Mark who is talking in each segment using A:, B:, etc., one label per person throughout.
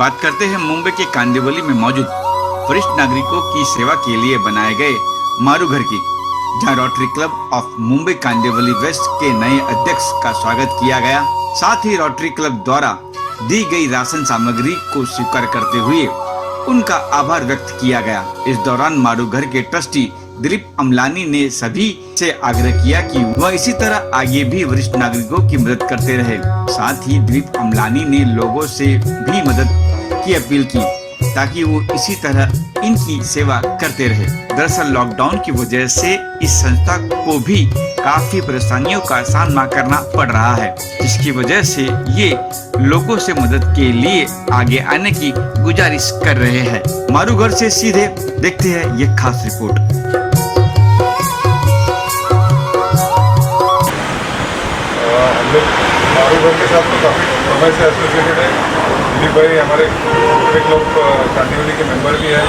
A: बात करते हैं मुंबई के कांदिवली में मौजूद वरिष्ठ नागरिकों की सेवा के लिए बनाए गए मारू घर की, जहां Rotary Club of Mumbai Kandivali West के नए अध्यक्ष का स्वागत किया गया। साथ ही रोटरी क्लब द्वारा दी गई राशन सामग्री को स्वीकार करते हुए उनका आभार व्यक्त किया गया। इस दौरान मारू घर के ट्रस्टी दिलीप अमलानी ने सभी से आग्रह किया कि वह इसी तरह आगे भी वरिष्ठ नागरिकों की मदद करते रहे। साथ ही दिलीप अमलानी ने लोगों से भी मदद की अपील की ताकि वो इसी तरह इनकी सेवा करते रहे। दरअसल लॉकडाउन की वजह से इस संस्था को भी काफी परेशानियों का सामना करना पड़ रहा है, जिसकी वजह से ये लोगों से मदद के लिए आगे आने की गुजारिश कर रहे हैं। मारू घर से सीधे देखते हैं ये खास रिपोर्ट।
B: हम लोग मारू घर के साथ तो काफ़ी समय से एसोसिएटेड है। दिलीप भाई हमारे रोटरी क्लब कांदिवली के मेंबर भी हैं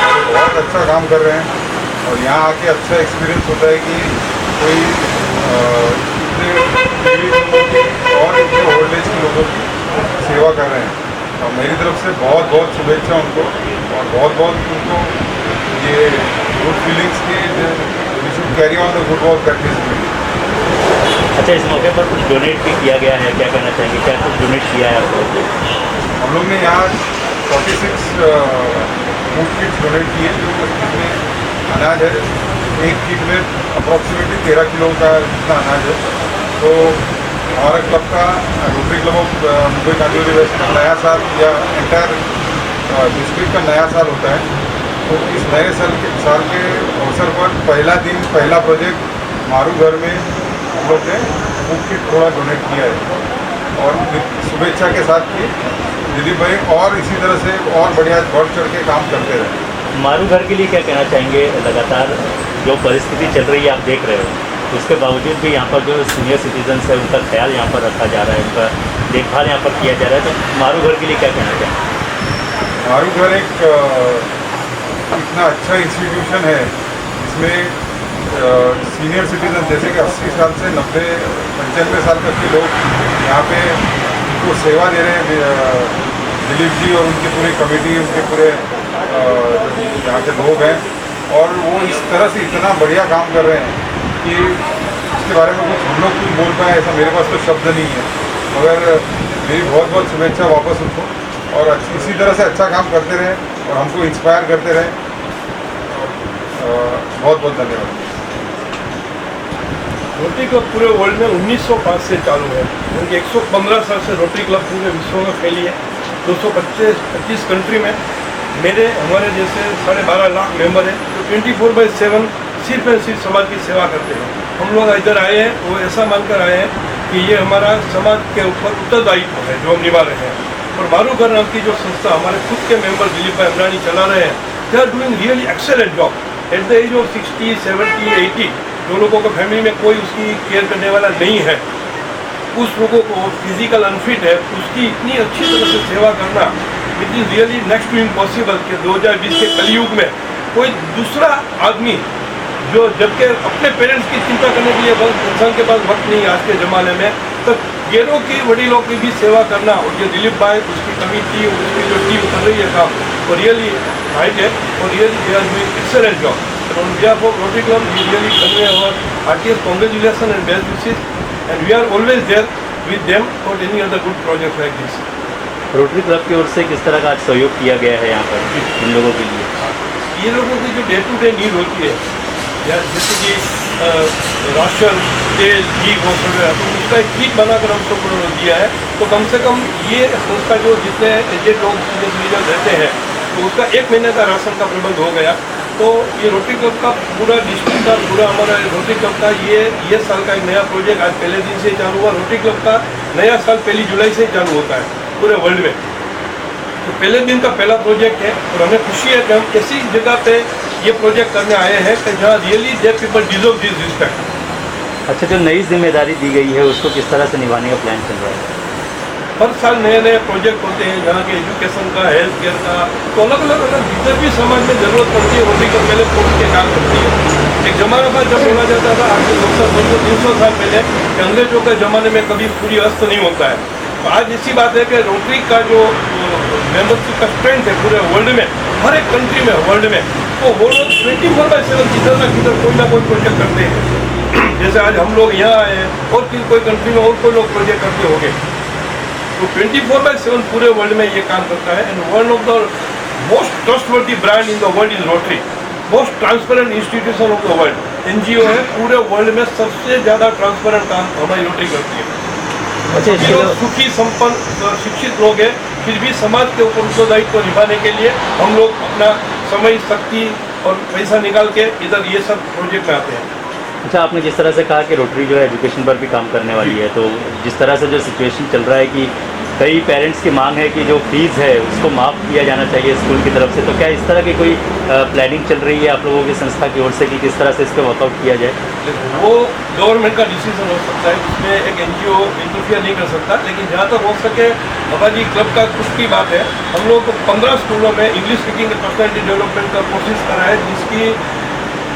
B: और बहुत अच्छा काम कर रहे हैं। और यहाँ आके अच्छा एक्सपीरियंस होता है कि कोई और इतने ओल्ड एज के लोगों की सेवा कर रहे हैं। और मेरी तरफ से बहुत बहुत शुभेच्छा उनको और बहुत बहुत उनको ये गुड फीलिंग्स की we should carry on the good work practice.
C: अच्छा, इस मौके पर कुछ डोनेट भी किया गया है, क्या कहना चाहेंगे, क्या कुछ डोनेट किया है आपको?
B: हम लोग ने यहाँ 46 फूड किट्स डोनेट किए जो इसमें अनाज है। एक किट में अप्रॉक्सीमेटली 13 किलो का जितना अनाज है। तो हमारा क्लब का Rotary Club of Mumbai Kandivali West का नया साल या एंटायर डिस्ट्रिक्ट का नया साल होता है। तो इस नए साल के अवसर पर पहला दिन पहला प्रोजेक्ट मारू घर में हम लोग ने फूड किट थोड़ा डोनेट किया है और शुभेच्छा के साथ कि दिलीप भाई और इसी तरह से और बढ़िया बढ़ चढ़ के काम करते रहे।
C: मारू घर के लिए क्या कहना चाहेंगे? लगातार जो परिस्थिति चल रही है आप देख रहे हो, उसके बावजूद भी यहाँ पर जो सीनियर सिटीजन्स है उनका ख्याल यहाँ पर रखा जा रहा है, उनका देखभाल यहाँ पर किया जा रहा है। तो मारू घर के लिए क्या कहना चाहेंगे?
B: मारू घर एक इतना अच्छा इंस्टीट्यूशन है जिसमें सीनियर सिटीजन जैसे कि 80 साल से 90-95 साल तक के लोग यहाँ पे उनको सेवा दे रहे हैं। दिलीप जी और उनकी पूरी कमेटी, उनके पूरे यहाँ के लोग हैं और वो इस तरह से इतना बढ़िया काम कर रहे हैं कि इसके बारे में कुछ हम लोग कुछ बोल पाए ऐसा मेरे पास तो शब्द नहीं है। मगर मेरी बहुत बहुत शुभेच्छा वापस उनको और इसी तरह से अच्छा काम करते रहे और हमको इंस्पायर करते रहे। बहुत बहुत धन्यवाद।
D: रोटरी क्लब पूरे वर्ल्ड में 1905 से चालू है, क्योंकि 115 साल से रोटरी क्लब पूरे विश्व में फैली है। 225 कंट्री में हमारे जैसे 12.5 लाख मेंबर हैं जो 24/7 सिर्फ और सिर्फ समाज की सेवा करते हैं। हम लोग इधर आए हैं वो ऐसा मानकर आए हैं कि ये हमारा समाज के ऊपर उत्तरदायित्व है जो हम निभा रहे हैं। और मारू घर नाम की जो संस्था हमारे खुद के मेंबर दिलीप भाई अमलानी चला रहे हैं, they are doing really excellent job. At the age of 60, 70, 80 जो लोगों को फैमिली में कोई उसकी केयर करने वाला नहीं है, उस लोगों को फिजिकल अनफिट है, उसकी इतनी अच्छी तरह से सेवा करना it is really next to impossible कि 2020 के कलयुग में कोई दूसरा आदमी जो जबकि अपने पेरेंट्स की चिंता करने के लिए इंसान के पास वक्त नहीं है आज के ज़माने में, तो गैरों की वडीलों की भी सेवा करना। और ये दिलीप भाई उसकी कमिटी और उसकी जो टीम कर रही है काम वो रियली हाइट है और really they are doing excellent job. On behalf of Rotary Club, we really convey our heartiest congratulations and best wishes, and we are always there with them for any other good project like this.
C: Rotary club की ओर से किस तरह का आज सहयोग किया गया है यहाँ पर इन लोगों के लिए?
D: ये लोगों की जो डे टू डे नीड होती है, जैसे कि राशन, तेल, घी वगैरह, तो उसका एक किट बनाकर हम सबको दिया है। तो कम से कम ये संस्था जो जितने एजेड लोग सीनियर सिटीजन रहते हैं तो उसका 1 महीने का राशन का प्रबंध हो गया। तो ये रोटरी क्लब का पूरा डिस्ट्रिक्ट का पूरा हमारा रोटरी क्लब का ये साल का एक नया प्रोजेक्ट आज पहले दिन से चालू हुआ। रोटरी क्लब का नया साल 1 जुलाई से चालू होता है पूरे वर्ल्ड में। तो पहले दिन का पहला प्रोजेक्ट है और हमें खुशी है कि हम ऐसी जगह पे ये प्रोजेक्ट करने आए हैं कि जहाँ really they people deserve this respect.
C: अच्छा, जो नई जिम्मेदारी दी गई है उसको किस तरह से निभाने का प्लान चल रहा है?
D: हर साल नए नए प्रोजेक्ट होते हैं जहाँ के एजुकेशन का, हेल्थ केयर का, तो अलग अलग जिधर भी समाज में ज़रूरत पड़ती है रोटरी क्लब पहले छोड़ के काम करती है। एक ज़माना था जब बोला जाता था आज से 200-300 साल पहले कि अंग्रेजों के ज़माने में कभी पूरी अस्त नहीं होता है। तो आज ऐसी बात है कि रोटरी का जो मेंबरशिप का स्ट्रेंथ है पूरे वर्ल्ड में, हर एक कंट्री में वर्ल्ड में, तो वो लोग 24/7 किधर ना किधर कोई ना कोई प्रोजेक्ट करते हैं। जैसे आज हम लोग यहाँ आए हैं और कोई कंट्री में और कोई लोग प्रोजेक्ट करते होंगे, तो 24/7 पूरे वर्ल्ड में ये काम करता है। And one of the most trustworthy brand in the world is rotary, most transparent institution of the world, NGO है पूरे वर्ल्ड में सबसे ज़्यादा ट्रांसपेरेंट काम हमारी रोटरी करती है।
C: अच्छा,
D: ये लोग सुखी संपन्न शिक्षित लोग हैं, फिर भी समाज के ऊपर उत्तरदायित्व को निभाने के लिए हम लोग अपना समय, शक्ति और पैसा निकाल के इधर ये सब प्रोजेक्ट में आते हैं।
C: अच्छा, आपने जिस तरह से कहा कि रोटरी जो है एजुकेशन पर भी काम करने वाली है, तो जिस तरह से जो सिचुएशन चल रहा है कि कई पेरेंट्स की मांग है कि जो फीस है उसको माफ़ किया जाना चाहिए स्कूल की तरफ से, तो क्या इस तरह की कोई प्लानिंग चल रही है आप लोगों की संस्था की ओर से कि किस तरह से इस पर वर्कआउट किया जाए?
D: वो गवर्नमेंट का डिसीजन हो सकता है, उसमें एक NGO इंटरफियर नहीं कर सकता, लेकिन जहाँ तक हो सके हमारी क्लब का खुद की बात है, हम लोग 15 स्कूलों में इंग्लिश स्पीकिंग पर्सनैलिटी डेवलपमेंट का कोशिश करा है, जिसकी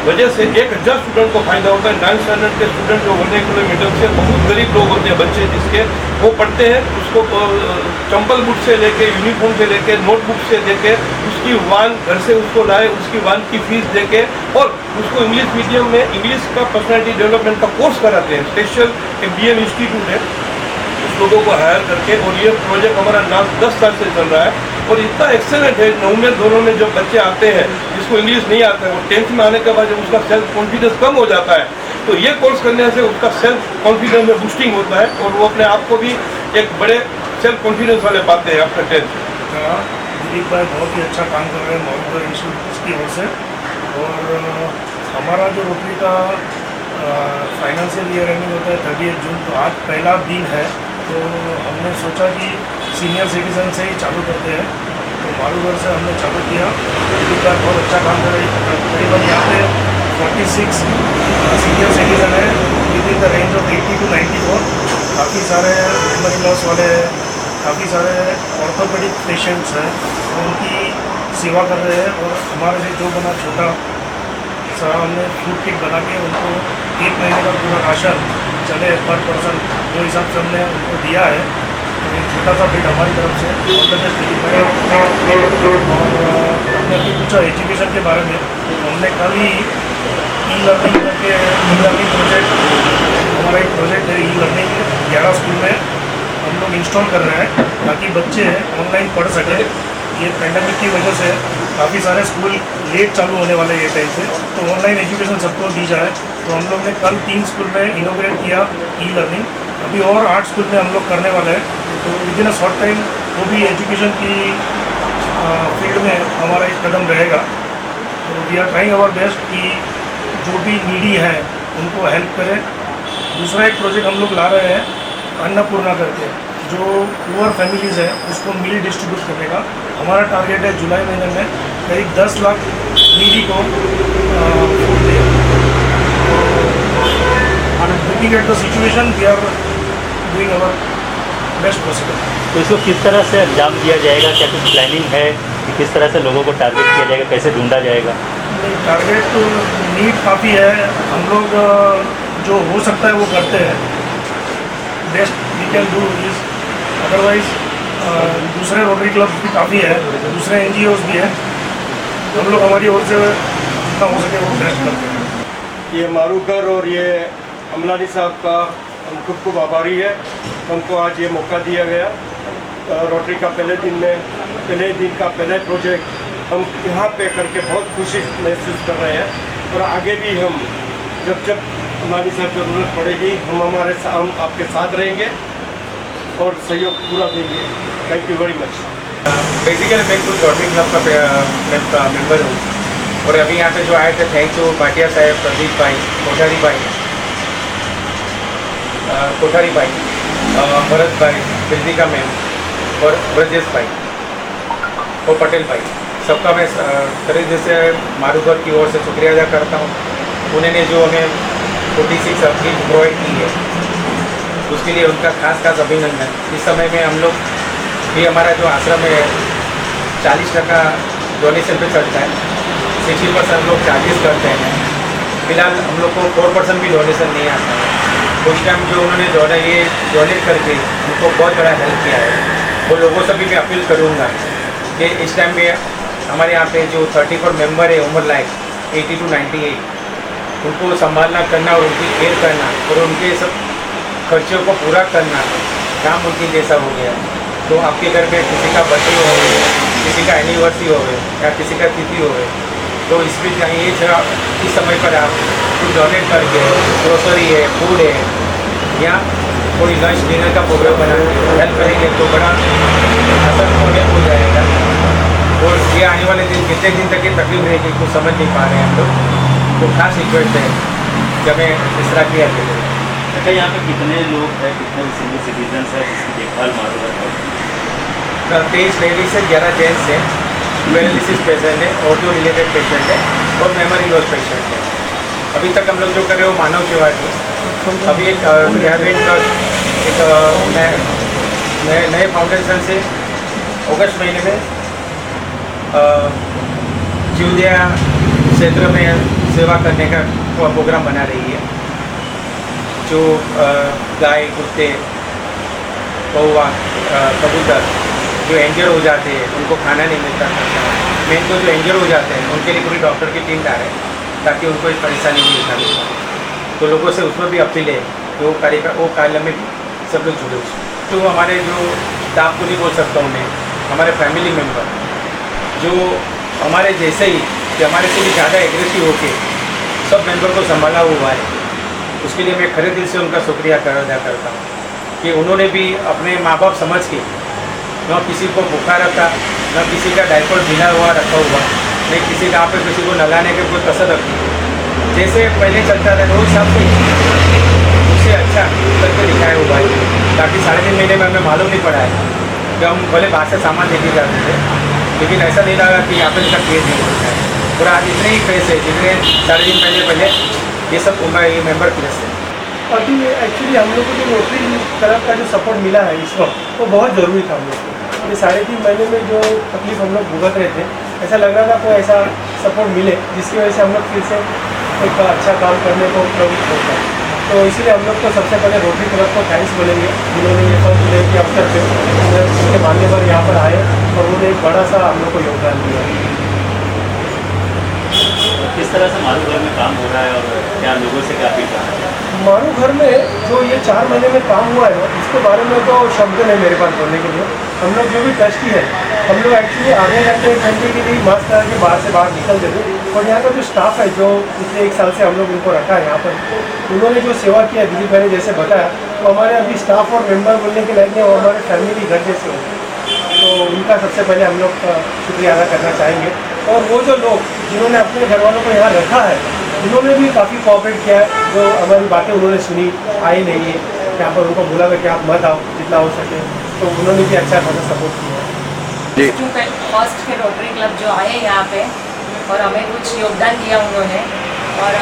D: वजह से 1000 स्टूडेंट को फायदा होता है। 9th स्टैंडर्ड के स्टूडेंट जो 1 किलोमीटर से बहुत गरीब लोग होते हैं बच्चे, जिसके वो पढ़ते हैं, उसको चंपल बुक से लेके, यूनिफॉर्म से लेके, नोटबुक से लेके, उसकी वान घर से उसको लाए, उसकी वान की फीस देके और उसको इंग्लिश मीडियम में इंग्लिश का पर्सनैलिटी डेवलपमेंट का कोर्स कराते हैं। स्पेशल एक BM इंस्टीट्यूट है, उस लोगों को हायर करके, और ये प्रोजेक्ट हमारा 10 साल से चल रहा है और इतना एक्सेलेंट है। 9 में दोनों में जो बच्चे आते हैं जिसको इंग्लिश नहीं आता है, वो 10th में आने के बाद जब उसका सेल्फ कॉन्फिडेंस कम हो जाता है, तो ये कोर्स करने से उसका सेल्फ कॉन्फिडेंस में बूस्टिंग होता है और वो अपने आप को भी एक बड़े सेल्फ कॉन्फिडेंस वाले पाते हैं आफ्टर 10th।
E: दिलीप भाई बहुत ही अच्छा काम कर रहे हैं मॉनिटर इंस्टीट्यूट की ओर से, और हमारा जो रोटरी का फाइनेंशियल ईयर एंडिंग होता है 30 जून, तो आज पहला दिन है, तो हमने सोचा कि सीनियर सिटीजन से ही चालू करते हैं, तो मारूगढ़ से हमने चालू किया। दिलीप भाई बहुत अच्छा काम कर रहे हैं, करीबन यहाँ पे 46 सीनियर सिटीजन है with in the range of 80 to 94। काफ़ी सारे मेमोरी लॉस वाले, काफ़ी सारे ऑर्थोपेडिक पेशेंट्स हैं, उनकी सेवा कर रहे हैं। और हमारे लिए जो बना छोटा सा हमने फूड किट बना के उनको 1 महीने का पूरा राशन चले पर पर्सन जो हिसाब से हमने उनको दिया है, तो एक छोटा सा बिट हमारी तरफ से और हमने अभी पूछा एजुकेशन के बारे में, तो हमने कल ही ई-लर्निंग करके ई-लर्निंग प्रोजेक्ट, हमारा एक प्रोजेक्ट है ई-लर्निंग 11 स्कूल में हम लोग इंस्टॉल कर रहे हैं ताकि बच्चे ऑनलाइन पढ़ सकें। ये पैंडेमिक की वजह से काफ़ी सारे स्कूल लेट चालू होने वाले ये टाइम से, तो ऑनलाइन एजुकेशन सबको दी जाए। तो हम लोग ने कल 3 स्कूल में इनोग्रेट किया ई-लर्निंग, अभी और 8 स्कूल में हम लोग करने वाले हैं। तो with in a short time वो भी एजुकेशन की फील्ड में हमारा एक कदम रहेगा। तो we are trying our best कि जो भी नीडी है उनको हेल्प करें। दूसरा एक प्रोजेक्ट हम लोग ला रहे हैं अन्नपूर्णा करके, जो पुअर फैमिलीज़ है उसको मील डिस्ट्रीब्यूट करने का हमारा टारगेट है। जुलाई महीने में करीब 10 लाख नीडी को फूड दें। Looking at the situation we are doing our best possible.
C: तो इसको किस तरह से अंजाम दिया जाएगा? क्या कुछ प्लानिंग है कि किस तरह से लोगों को टारगेट किया जाएगा, कैसे ढूंढा जाएगा?
E: टारगेट तो नीड काफ़ी है, हम लोग जो हो सकता है वो करते हैं, best we can do is. Otherwise दूसरे रोटरी क्लब भी काफ़ी है, दूसरे NGOs भी हैं, हम लोग हमारी ओर से जितना हो सके वो बेस्ट करते हैं।
F: ये मारूगढ़ और ये अमलानी साहब का हम खुद को आभारी है, हमको आज ये मौका दिया गया। रोटरी का पहले दिन का पहले प्रोजेक्ट हम यहाँ पे करके बहुत खुशी महसूस कर रहे हैं, और आगे भी हम जब अमलानी साहब को ज़रूरत पड़ेगी हम आपके साथ रहेंगे और सहयोग पूरा देंगे। Thank you very much.
B: Basically मैं खुद रोटरी क्लब का मेंबर हूँ, और अभी यहाँ पे जो आए थे, थैंक यू भाटिया साहब, प्रदीप भाई, कोठारी भाई, भरत भाई, बिल्दिका मैम और ब्रजेश भाई और पटेल भाई, सबका मैं तरीके से मारूगढ़ की ओर से शुक्रिया अदा करता हूँ। उन्होंने जो हमें 46 अपनी प्रोवाइड की है उसके लिए उनका खास अभिनंदन। इस समय में हम लोग भी, हमारा जो आश्रम है 40% डोनेशन पे चलता है, 60% हम लोग चार्जेस करते हैं। फिलहाल हम लोग को 4% भी डोनेशन नहीं आता है। उस टाइम जो उन्होंने डोनेट करके हमको बहुत बड़ा हेल्प किया है, वो लोगों से भी मैं अपील करूँगा
G: कि इस टाइम में हमारे यहाँ पे जो 34 मेंबर है उम्र लायक 80 to 98, उनको संभालना करना और उनकी केयर करना और उनके सब खर्चों को पूरा करना काम उनके जैसा हो गया। तो आपके घर में किसी का बर्थडे हो गए, किसी का एनिवर्सरी हो गए या किसी का तिथि हो गए, तो इसमें चाहिए इस समय पर आप कुछ डोनेट करके ग्रोसरी है, फूड है या कोई लंच डिनर का प्रोग्राम बना के हेल्प करेंगे तो बड़ा असर होने हो जाएगा। और ये आने वाले दिन कितने दिन तक ये तकलीफ रहेगी कुछ समझ नहीं पा रहे हैं हम लोग। तो खास रिक्वेस्ट है जब मैं इस तरह किया जाए।
C: अच्छा, यहाँ पे कितने लोग हैं, कितने सीनियर सिटीजन हैं जिसकी देखभाल मारू घर पर?
G: 23 लेडीज है, 11 जेंट्स हैं, पैरालिसिस पेशेंट है, ऑडियो रिलेटेड पेशेंट है और मेमोरी लॉस पेशेंट है। अभी तक हम लोग जो कर रहे हो मानव सेवा की, अभी एक नए फाउंडेशन से अगस्त महीने में जीवदया क्षेत्र में सेवा करने का प्रोग्राम बना रही है। जो गाय, कुत्ते, कौवा, कबूतर जो इंजर हो जाते हैं उनको खाना नहीं मिलता था, मेन तो जो इंजर हो जाते हैं उनके लिए पूरी डॉक्टर की टीम डाले ताकि उनको इस परेशानी नहीं उठानी पड़े। तो लोगों से उसमें भी अपील है कि वो कार्य में भी सब लोग जुड़े उसमें। तो हमारे जो स्टाफ को नहीं बोल सकता हूँ मैं, हमारे फैमिली मेम्बर जो हमारे जैसे ही कि हमारे से भी ज़्यादा एग्रेसिव होके सब मेंबर को संभाला हुआ है, उसके लिए मैं खरे दिल से उनका शुक्रिया अदा करता हूँ कि उन्होंने भी अपने माँ बाप समझ के न किसी को भूखा रखा, न किसी का डायपर ढीला हुआ रखा हुआ, नहीं किसी का पे किसी को नहलाने के कोई कसर रखी। जैसे पहले चलता था रोज हिसाब से उससे अच्छा करके दिखाया हुआ है, ताकि 3.5 महीने में हमें मालूम नहीं पड़ा है कि हम भले बाहर से सामान लेके जाते थे, लेकिन ऐसा नहीं लगा कि यहाँ पे इसका केस नहीं होता है। और आज इतने ही फेस है जितने 3.5 दिन पहले ये सब ये मेंबर प्लेस है।
E: अभी एक्चुअली हम लोग को जो रोटरी तरफ का जो सपोर्ट मिला है इस वक्त वो बहुत ज़रूरी था हम लोग को। ये 3.5 महीने में जो तकलीफ हम लोग भुगत रहे थे, ऐसा लग रहा था कोई ऐसा सपोर्ट मिले जिसकी वजह से हम लोग फिर से एक अच्छा काम करने को प्रवृत्त होता है। तो इसीलिए हम लोग को सबसे पहले रोटरी क्लब को थैंक्स बोलेंगे जिन्होंने ये फंड लेने के अवसर पे उनके मानने पर यहाँ पर आए और उन्होंने एक बड़ा सा हम लोग को योगदान दिया।
C: किस तरह से मारू घर में काम हो रहा है और क्या लोगों से क्या अपील करना है?
E: मारू घर में जो ये 4 महीने में काम हुआ है ना, इसके बारे में तो शब्द नहीं मेरे पास बोलने के लिए। हम लोग जो भी ट्रस्टी है हम लोग एक्चुअली आधे घंटे 1 घंटे के लिए मास्क लगा के बाहर से बाहर निकल देते, और यहाँ का जो स्टाफ है जो पिछले 1 साल से हम लोग उनको रखा है यहाँ पर, उन्होंने जो सेवा किया दिलीप भाई ने जैसे बताया, तो हमारे अभी स्टाफ और मेंबर बोलने के लायक नहीं, वो हमारे फैमिली घर जैसे हो। तो उनका सबसे पहले हम लोग शुक्रिया अदा करना चाहेंगे। और वो जो लोग जिन्होंने अपने घर वालों को यहाँ रखा है उन्होंने भी काफ़ी कोऑपरेट किया है, जो हमारी बातें उन्होंने सुनी, आए नहीं है यहाँ पर, उनको बोला कि आप मत आओ जितना हो सके, तो उन्होंने भी अच्छा खासा सपोर्ट किया।
H: फर्स्ट के रोटरी क्लब जो आए यहाँ पे और हमें कुछ योगदान दिया उन्होंने, और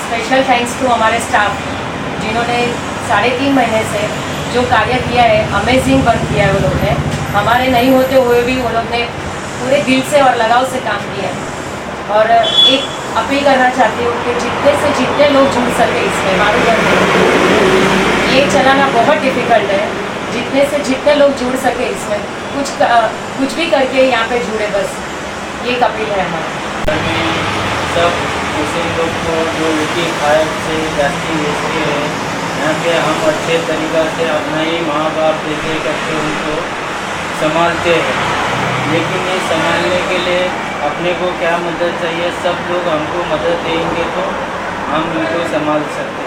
H: स्पेशल थैंक्स टू हमारे स्टाफ जिन्होंने 3.5 महीने से जो कार्य किया है, अमेजिंग वर्क किया है वो लोग ने। हमारे नहीं होते हुए भी वो लोग ने पूरे दिल से और लगाव से काम किया है। और एक अपील करना चाहती हूँ कि जितने से जितने लोग जुड़ सके इसमें, मारू घर में ये चलाना बहुत डिफ़िकल्ट है, जितने से जितने लोग जुड़ सके इसमें कुछ भी करके यहाँ पे जुड़े, बस ये एक अपील है हमारी।
I: सब मुस्लिम लोग को जो रोटी खाए से जाती बेचते हैं, यहाँ पे हम अच्छे तरीक़ा से अपना ही माँ बाप जैसे करके उनको संभालते हैं, लेकिन ये संभालने के लिए अपने को क्या मदद चाहिए, सब लोग हमको मदद देंगे तो हम इनको संभाल सकते हैं।